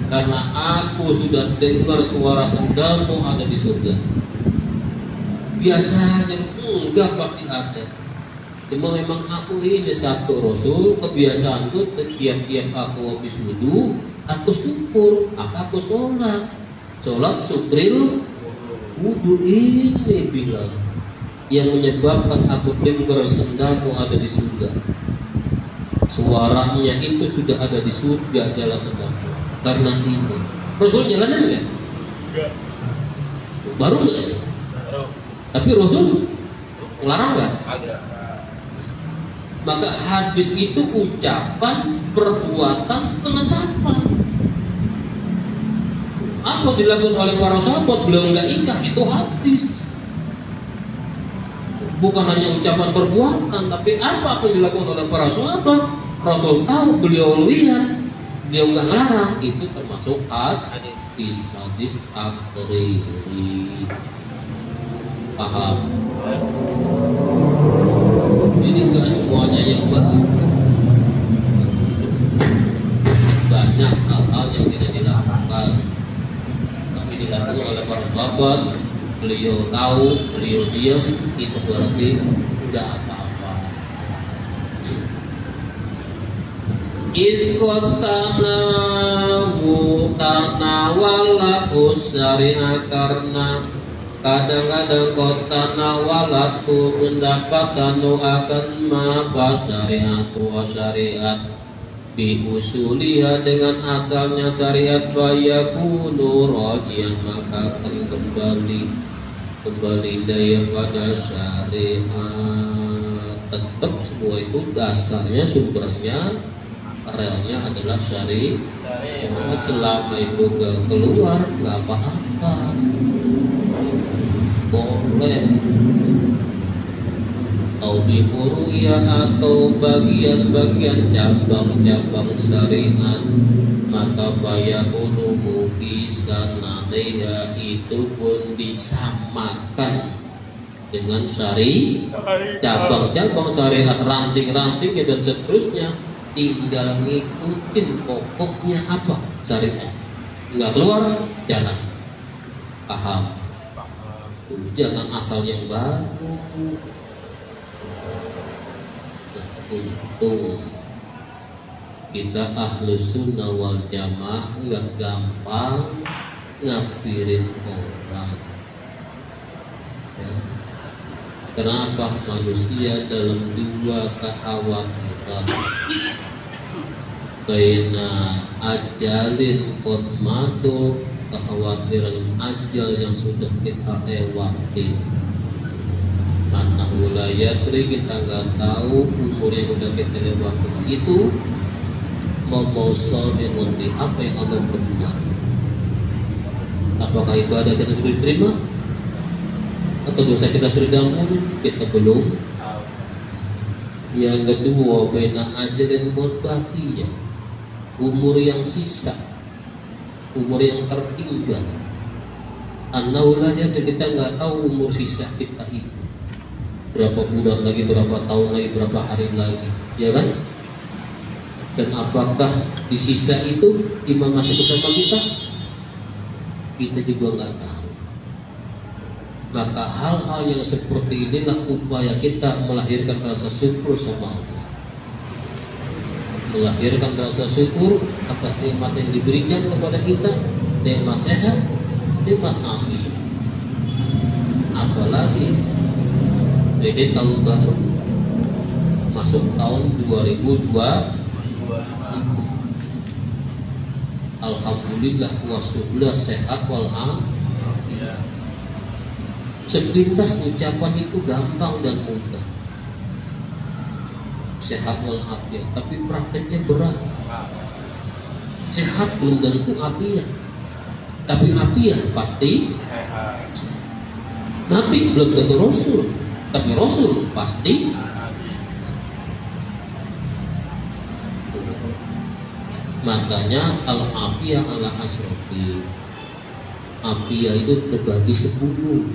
Karena aku sudah dengar suara sendalmu ada di surga. Biasa aja, enggak, pasti ada. Cuma memang aku ini satu Rasul, kebiasaanku tiap-tiap aku habis wudu, aku syukur, maka aku sholat syukril wudu ini Bilal yang menyebabkan aku dengar sendalmu ada di surga. suaranya itu sudah ada di surga jalan sendiri. Karena ini Rasul jalannya enggak? Baru enggak? Tapi Rasul melarang enggak? Maka hadis itu ucapan, perbuatan, penetapan. Apa dilakukan oleh para sahabat? Beliau enggak ingkar, itu hadis. Bukan hanya ucapan perbuatan, tapi apa yang dilakukan oleh para sahabat? Rasul tahu, beliau lihat, beliau nggak ngelarang. Itu termasuk hadis akriri. Paham? Ini nggak semuanya yang baik. Banyak hal-hal yang tidak dilakukan, tapi dilakukan oleh para sahabat. Beliau tahu, beliau diam, itu berarti enggak apa-apa. Ikotana wala syariah, karena kadang-kadang kotana walatu mendapatkan akan apa syariat biusuliha dengan asalnya syariat bayakunu rajian, maka akan kembali daya pada syariat. Tetap semua itu dasarnya, sumbernya, realnya adalah syariat. Selama itu gak keluar, gak apa-apa, boleh. Audi furu'iyah atau bagian-bagian cabang-cabang syariat, maka fayakunu muqisan alaiha, itu pun disamakan dengan syariat. Cabang-cabang syariat, ranting-ranting dan seterusnya, tinggal ngikutin pokoknya apa syariat. Nggak keluar, jalan. Paham? Jangan asal yang baru. Untung kita ahlus sunnah wal jamaah nggak gampang ngapirin orang. Ya. Kenapa? Manusia dalam dua kekhawatiran, baina ajalin qad madu, kekhawatiran ajal yang sudah kita lewati. Mana wilayatri, kita nggak tahu umur yang udah kita lewati itu mau dengan di apa yang Allah berbuat. Apakah ibadah kita sudah diterima atau dosa kita sudah diampuni? Kita belum. Yang kedua, baina ajal dan qadbaqiyah, umur yang sisa, umur yang tertinggal. Annaulahnya kita nggak tahu umur sisa kita itu berapa bulan lagi, berapa tahun lagi, berapa hari lagi, ya kan? Dan apakah di sisa itu iman masih bersama kita? Kita juga nggak tahu. Maka hal-hal yang seperti inilah upaya kita melahirkan rasa syukur sama Allah, melahirkan rasa syukur atas nikmat yang diberikan kepada kita, nikmat sehat, nikmat amin. Apalagi ini tahun baru, masuk tahun 2002. Alhamdulillah wasyukurlah sehat walhamdulillah. Sepintas ucapan itu gampang dan mudah, sehat walhamdulillah, tapi prakteknya berat. Sehat belum tentu afiah, tapi afiah pasti. Nabi belum tentu Rasul, tapi Rasul pasti. Makanya al-afiyah ala asrofi, afiyah itu terbagi 10.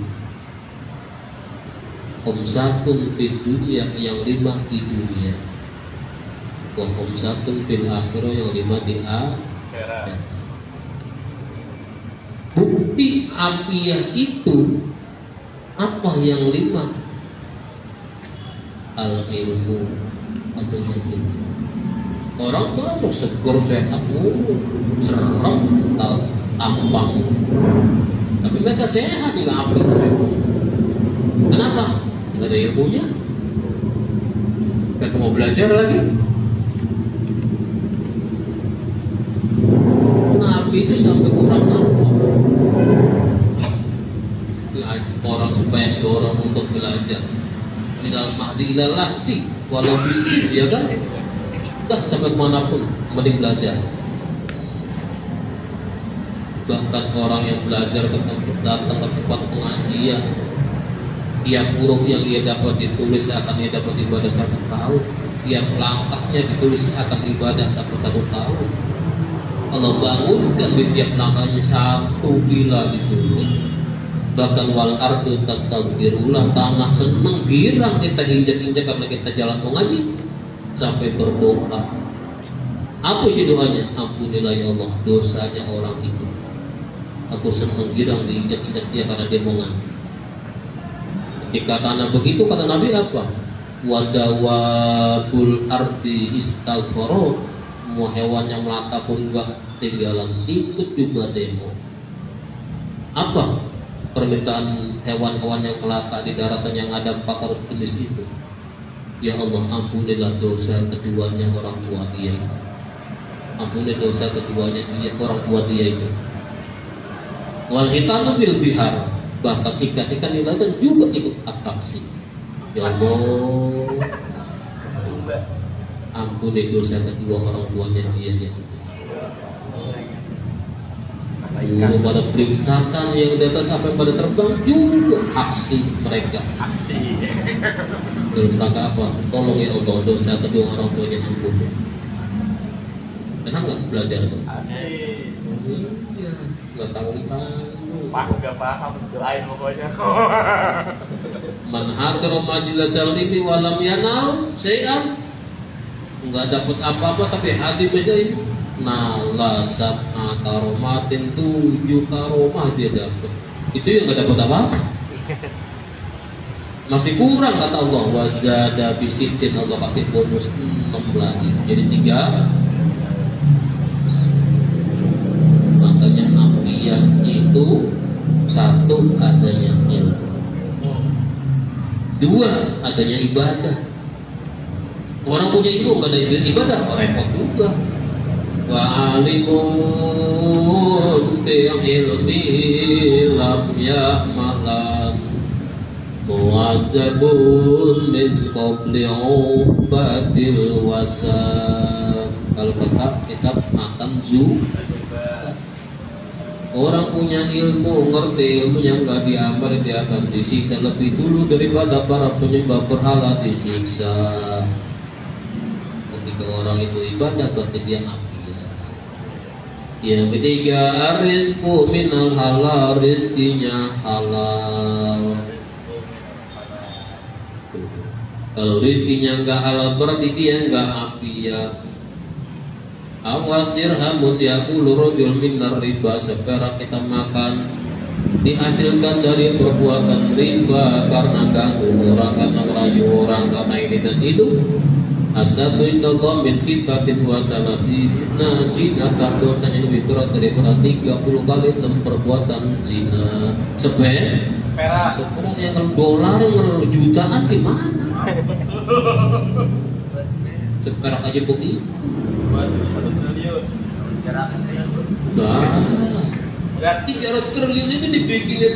Omsatun fil dunia, yang 5 di dunia, wa omsatun fil akhirah, yang 5 di akhirat. Bukti afiyah itu apa yang 5? Al-ilmu, adanya ilmu. Orang banyak seger sehat, serem, tampang, tapi mereka sehat nggak aplik. Kenapa? Nggak ada ilmunya. Mereka mau belajar lagi, itu sampai orang apa? Orang supaya dorong untuk belajar. Minal mahdi ilal lahdi walau bisi, ya kan? Dah sampai kemanapun mending belajar. Bahkan orang yang belajar datang ke tempat pengajian, tiap huruf yang ia dapat ditulis akan ia dapat ibadah 1 tahun. Tiap langkahnya ditulis akan ibadah dapat 1 tahun. Allah bangunkan di tiap langkahnya 1 bila di surga. Bahkan wal ardu tastaghfirullah, tanah senang girang kita injak-injak karena kita jalan mengaji sampai berdoa. Apa isi doanya? Ampunilah ya Allah dosanya orang itu. Aku senang girang diinjak-injak dia karena dia mengaji. Jika tanah begitu, kata Nabi apa? Wadawabul ardi istaghfaru, semua hewan yang melata pun gak tinggalan ikut juga demo. Apa permintaan hewan-hewan yang melata di daratan yang ada 400 jenis itu? Ya Allah, ampunilah dosa keduanya orang tua dia itu. Ampuni dosa keduanya dia, orang tua dia itu. Wal hitanu bil bihar, bahkan ikan-ikan di lautan juga ikut atraksi. Ya Allah, ampuni dosa kedua orang tuanya dia ya Allah. Burung pada pelingsakan yang di atas sampai pada terbang juga aksi mereka. Dalam rangka apa? Tolong ya Allah dosa kedua orang tuanya ampuni. Kenapa nggak belajar tuh? Iya, nggak tanggung-tanggung. Nggak paham, doain pokoknya. Man hadra majlisal ilmi walam yanal syai'an, nggak dapat apa-apa tapi hadir bisa ini. Nala sab'a karomatin, 7 karomah dia dapat. Itu yang nggak dapat apa-apa. Masih kurang kata Allah. Wazada bisitin, Allah kasih bonus 6 lagi. Jadi 3. Makanya ambiyah itu 1 adanya ilmu, 2 adanya ibadah. Orang punya ilmu nggak ada ibadah, repot juga. Wa alimun bi'ilmi lam ya'malan mu'adzabun min qabli ubadil wasab. Kalau kata kitab makan orang punya ilmu, ngerti ilmunya nggak diamal, dia akan disiksa lebih dulu daripada para penyembah berhala disiksa. Ketika orang itu ibadah berarti dia ambil. Yang ketiga, rizku minal halal, rizkinya halal. Kalau rizkinya enggak halal berarti dia enggak afiah. Awal dirhamun yakulu rajul minar riba, sekarang kita makan dihasilkan dari perbuatan riba karena ganggu orang, karena merayu orang, karena ini dan itu. Asadu indallah min sifatin wa salasina jinatan, dosanya lebih berat daripada 30 kali dalam perbuatan zina. Seperak yang kalau dolar yang jutaan gimana? Seperak aja begitu. 1 triliun. 300 triliun ini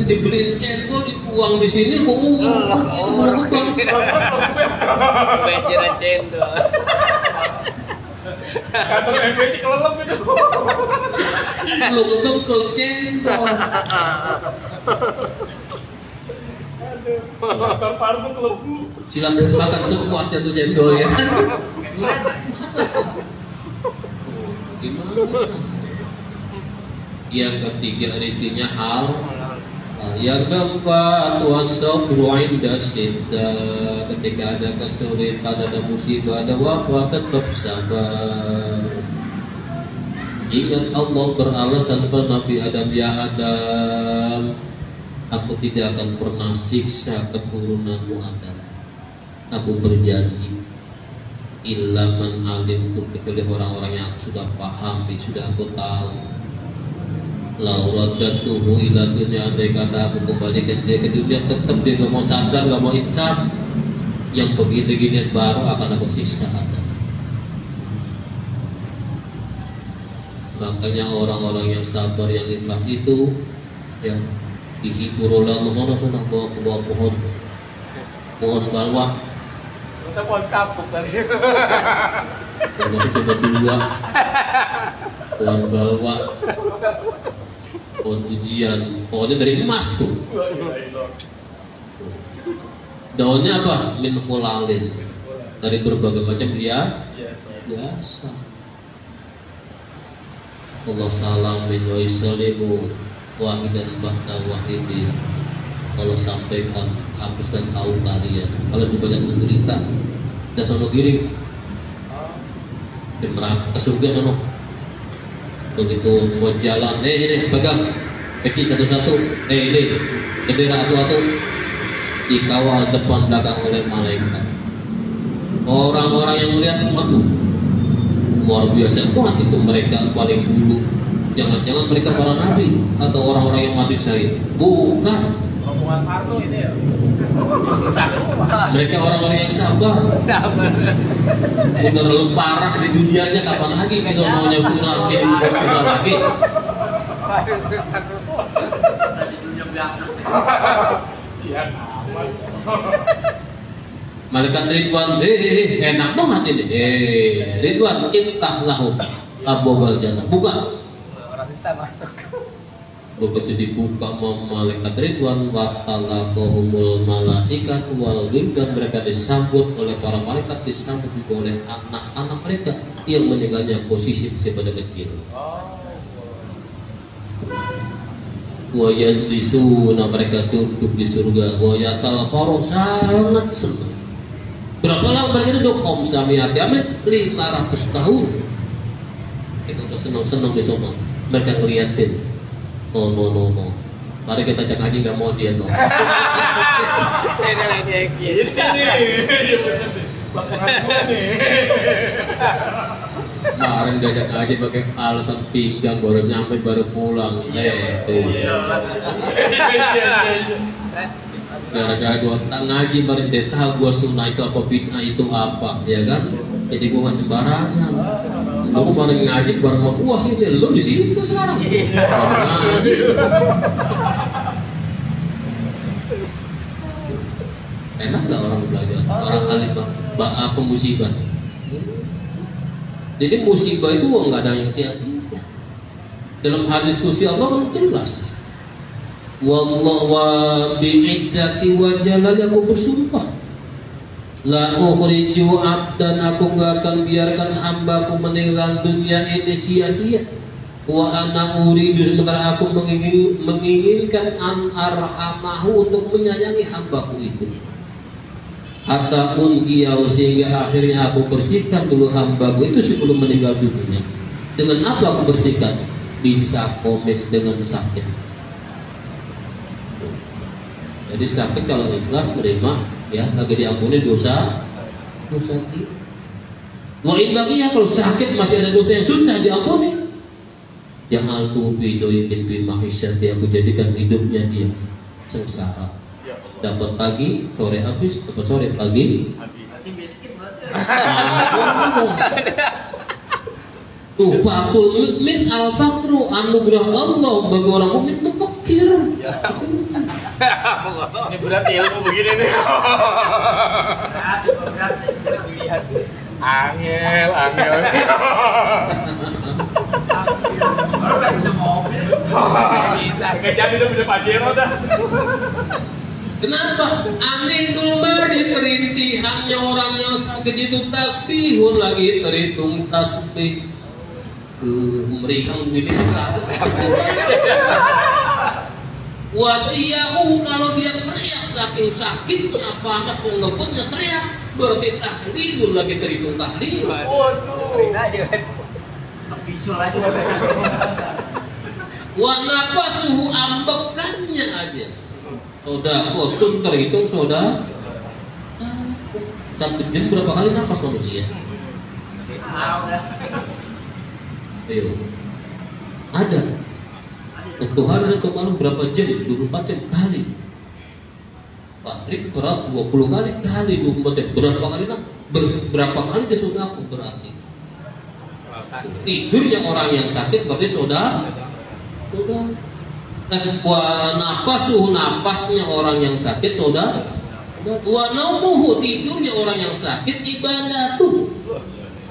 dibeliin cendol, dibuang di sini kok itu Banjiran cendol. Kantor MBC kelelep itu. Lu gebeng ke cendol. Kantor farma kelebu. Silakan makan sepuasnya tuh cendol ya. Gimana? Yang ketiga rizkinya hal. Yang keempat wasabru inda syiddah, ketika ada kesulitan, ada musibah, ada wabah, tetap sabar. Ingat Allah beralasan kepada Nabi Adam, ya Adam, aku tidak akan pernah siksa keturunanmu Adam. Aku berjanji, illa man alimtu, kecuali orang-orang yang sudah paham, sudah aku tahu. Lauradatuhu ila dunia, andai kata aku kembalikan dia ke dunia, tetap dia gak mau sadar, gak mau insaf. Yang begini-ginian baru akan aku siksa Adam. Makanya orang-orang yang sabar, yang ikhlas itu yang dihibur oleh Allah sana bawa pohon balwa. Kita pohon kapuk tadi. Tapi cuma 2 pohon balwa, pohon ujian, pohonnya dari emas tuh. Daunnya apa? Min hulalin, dari berbagai macam biasa. Allah salamin wa yusallimu wahidan ba'da wahidin. Allah sampaikan, habis dan tahu kalian. Kalau banyak menderita, dan sono giring di neraka ke surga sono. Begitu mau jalan, ini pegang kecil satu-satu, ini bendera atu-atu dikawal depan belakang oleh malaikat. Orang-orang yang melihat, waduh, luar biasa banget itu, mereka paling dulu. Jangan-jangan mereka para nabi atau orang-orang yang mati syahid? Bukan. Rombongan Parno ini ya. Mereka orang-orang yang sabar. Udah lu parah di dunianya, kapan lagi bisa maunya kurang sini susah lagi. Tadi dunia belakang. Sian amat. Malaikat Ridwan, enak banget ini. Ridwan, iftah lahum abwabal jannah. Buka. Orang susah masuk. Begitu dibuka malaikat Ridwan, watalaqahumul malaikat wal dan mereka disambut oleh para malaikat, disambut juga oleh anak-anak mereka yang meninggalnya posisi masih pada kecil. Wa yajlisuna, mereka duduk di surga. Wa yatalaqaru, sangat senang. Berapa lama mereka duduk? Samiyati amin, 500 tahun. Kita udah senang-senang di sana. Mereka ngeliatin. No. Mari kita cek aja, nggak mau dia no. Kemarin diajak aja pakai alasan pinggang, baru nyampe baru pulang. Tuh. Gara-gara gua tak ngaji baru dia tahu gua sunnah itu apa, bid'ah itu apa, ya kan? Jadi gua nggak sembarangan. Lu kemarin ngaji bareng sama gua sih, lu di situ sekarang. Enak nggak orang belajar? Orang alim pemusibah. Jadi musibah itu nggak ada yang sia-sia. Dalam hadis kursi Allah kan jelas. Wallahu wa bi'izzati wa jalali, aku bersumpah, la ukhriju abdan, aku nggak akan biarkan hambaku meninggal dunia ini sia-sia. Wa ana uridu, sementara aku menginginkan an arhamahu, untuk menyayangi hambaku itu. Hatta unqiyau, sehingga akhirnya aku bersihkan dulu hambaku itu sebelum meninggal dunia. Dengan apa aku bersihkan? Bisa komit dengan sakit. Jadi sakit kalau ikhlas menerima, ya lagi diampuni dosa kita. Wa in baqiya, kalau sakit masih ada dosa yang susah diampuni, jangan tuh bidoin bi mahisyati, aku jadikan hidupnya dia sengsara. Dapat pagi, sore habis, dapat sore pagi. Hati miskin banget. Tuh fakul mukmin al fakru, anugerah Allah bagi orang mukmin itu fakir. Ini berat ilmu begini nih. Angel. Gak jadi udah punya Pajero dah. Kenapa? Aningul mari, perintihannya orang yang sakit itu tasbihun, lagi terhitung tasbih. Meriang gitu. Wasiyahu, kalau dia teriak saking sakitnya, panas mau ngebutnya teriak, berarti tahlilun, lagi terhitung tahlil. Waduh. Bisul aja. Wa nafasuhu, ambekannya aja. Sudah, waktu terhitung sudah. Satu jam berapa kali nafas manusia? Ayo. Ada. Satu hari satu malam berapa jam? 24 jam kali. Pabrik beras 20 kali 24 jam. Berapa kali nak? Berapa kali dia sudah aku berarti. Tidurnya orang yang sakit berarti sudah. Suhu napasnya orang yang sakit sudah. Wa naumuhu, tidurnya orang yang sakit ibadah tuh.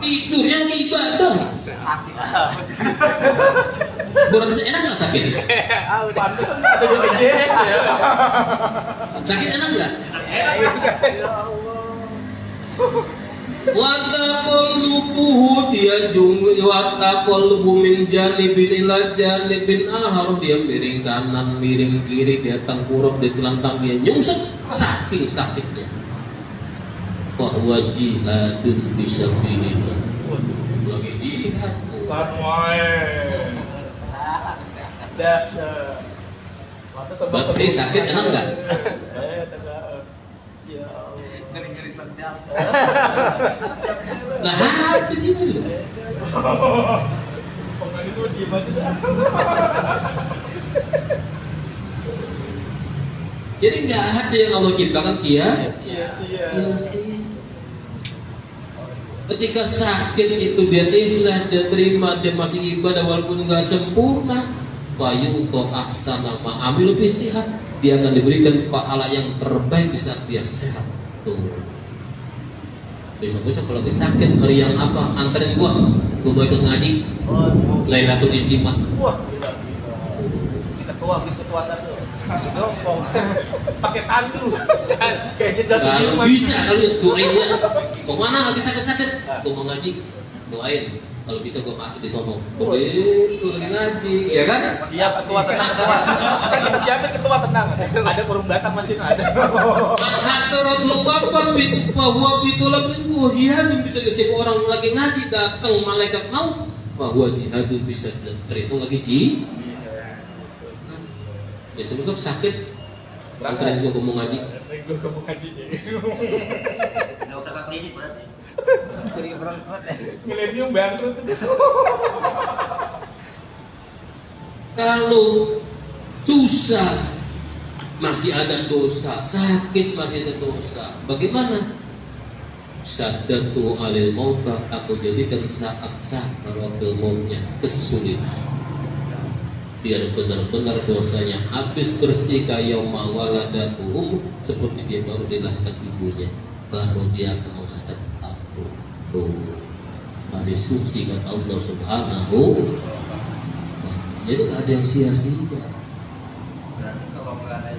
Tidurnya lagi ibadah. Berarti enak nggak sakit? Sakit enak nggak? Wataqallubuhu, dia wataqallubu min janibin ila janibin ahar, dia miring kanan miring kiri, dia tengkurap, dia telentang, dia nyungsep saking sakitnya. Bahwa jihadun fisabilillah, lagi jihad. Berarti sakit enak nggak? Ngeri-ngeri sedap. Nah, habis ini loh. Jadi nggak ada yang Allah ciptakan sia-sia. Ketika sakit itu dia ikhlas, dia terima, dia masih ibadah walaupun nggak sempurna. Fayu'to ahsana ma amilu bisihat, dia akan diberikan pahala yang terbaik di saat dia sehat. Tuh. Besok-besok kalau lagi sakit, meriang apa? Anterin gua mau ikut ngaji. Lailatul Ijtimah. Wah, bisa. Kita ketua tadi. Dompong. Pakai tandu. Kayaknya dasar. Kalau bisa, kalau doain ya. Mau mana lagi sakit-sakit? Gua mau ngaji, doain. Kalau bisa gua mati di sono. Begitu lagi ngaji, ya kan? Siap ketua tenang. Kita siapin ketua tenang. Ada kurung datang masih ada. Hataratul bapak itu bahwa itu lagi jihad bisa siapa orang lagi ngaji datang malaikat mau bahwa jihad bisa terhitung lagi besok sakit anterin gua mau ngaji. Gua mau ngaji. Nggak usah ke klinik berarti. Milenium bangkrut. Kalau susah masih ada dosa, sakit masih ada dosa, bagaimana? Saddatu alil mautah, aku jadikan saat sakaratul mautnya kesulitan, biar benar-benar dosanya habis bersih kayak mawaladatuhum, seperti dia baru dilahirkan ibunya, baru dia akan menghadap aku. Tuh, hadis suci kata Allah Subhanahu. Jadi nggak ada yang sia-sia. Berarti kalau nggak ada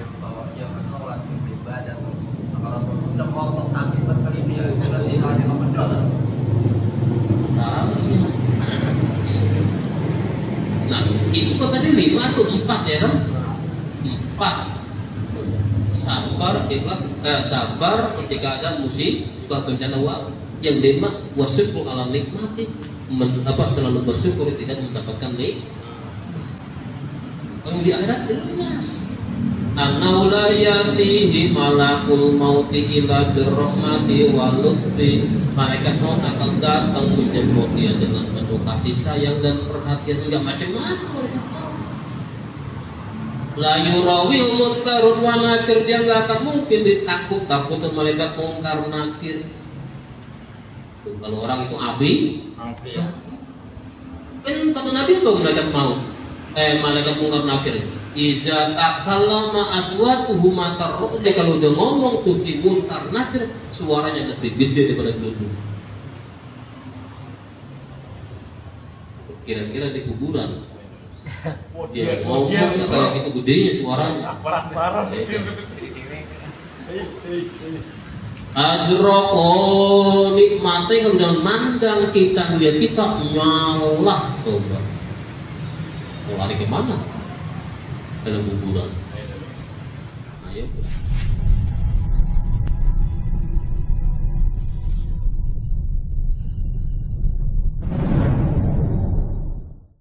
yang sholat beribadah terus kalau udah potong sakit berkali dia berarti ada yang berdosa. Iya. Nah, itu kok tadi 5 atau 4 ya kan? 4. Sabar ketika ada musibah bencana yang 5 wasyukur ala nikmati, selalu bersyukur tidak mendapatkan nikmat. Yang di akhirat jelas. Anau la yatihi malakul mauti ila birrahmati wa lutfi. Malaikat maut akan datang menjemput dia dengan penuh kasih sayang dan perhatian, enggak macam-macam malaikat maut. La yurawi munkarun wa nakir, dia enggak akan mungkin ditakut-takutin malaikat munkar nakir. Tuh, kalau orang itu abi. Kan kata Nabi tuh malaikat maut. Malaikat munkar nakir. Iza takallama aswatuhu matarru'd, kalau udah ngomong tuh si munkar nakir suaranya lebih gede daripada dulu. Kira-kira di kuburan dia ngomongnya kayak gitu gedenya suaranya. Parah. Azroko nikmatnya kalau udah mandang kita lihat kita nyalah, coba mau lari kemana? Dalam kuburan. Ayo.